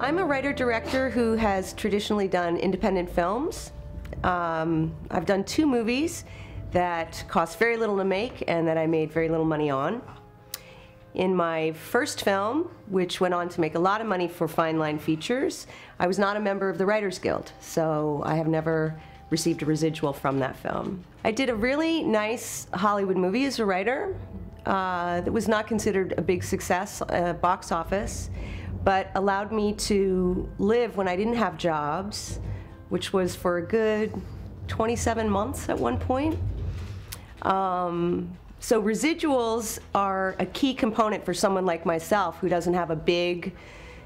I'm a writer-director who has traditionally done independent films. I've done 2 movies that cost very little to make and that I made very little money on. In my first film, which went on to make a lot of money for Fine Line Features, I was not a member of the Writers Guild, so I have never received a residual from that film. I did a really nice Hollywood movie as a writer that was not considered a big success box office, but allowed me to live when I didn't have jobs, which was for a good 27 months at one point. So residuals are a key component for someone like myself who doesn't have a big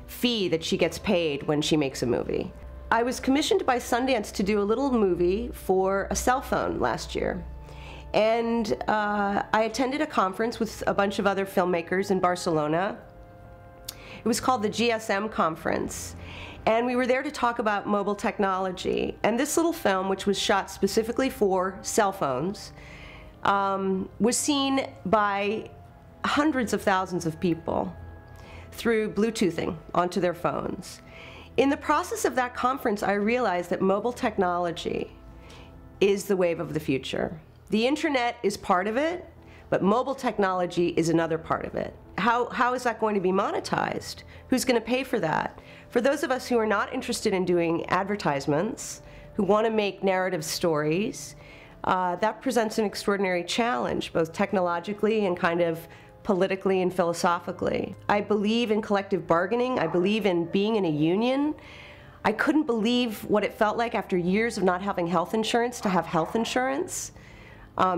fee that she gets paid when she makes a movie. I was commissioned by Sundance to do a little movie for a cell phone last year. And I attended a conference with a bunch of other filmmakers in Barcelona. It was called the GSM conference. And we were there to talk about mobile technology. And this little film, which was shot specifically for cell phones, was seen by hundreds of thousands of people through Bluetoothing onto their phones. In the process of that conference, I realized that mobile technology is the wave of the future. The internet is part of it, but mobile technology is another part of it. How is that going to be monetized? Who's going to pay for that? For those of us who are not interested in doing advertisements, who want to make narrative stories, that presents an extraordinary challenge, both technologically and kind of politically and philosophically. I believe in collective bargaining. I believe in being in a union. I couldn't believe what it felt like after years of not having health insurance to have health insurance.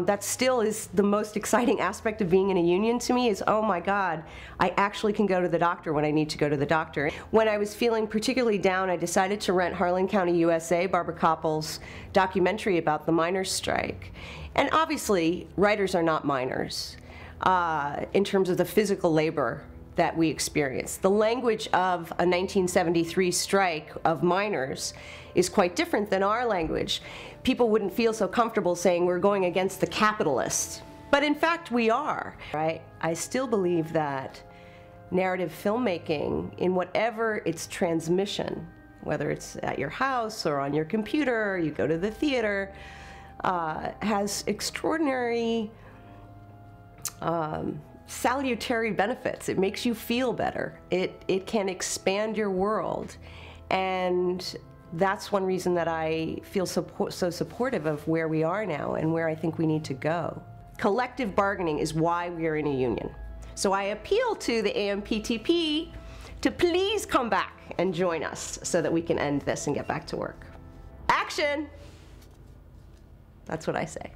That still is the most exciting aspect of being in a union to me is, oh my God, I actually can go to the doctor when I need to go to the doctor. When I was feeling particularly down, I decided to rent Harlan County, USA, Barbara Koppel's documentary about the miners' strike. And obviously, writers are not miners in terms of the physical labor that we experience. The language of a 1973 strike of miners is quite different than our language. People wouldn't feel so comfortable saying we're going against the capitalists, but in fact we are, right? I still believe that narrative filmmaking, in whatever its transmission, whether it's at your house or on your computer, or you go to the theater, has extraordinary salutary benefits. It makes you feel better. It can expand your world. And that's one reason that I feel so supportive of where we are now and where I think we need to go. Collective bargaining is why we are in a union. So I appeal to the AMPTP to please come back and join us so that we can end this and get back to work. Action! That's what I say.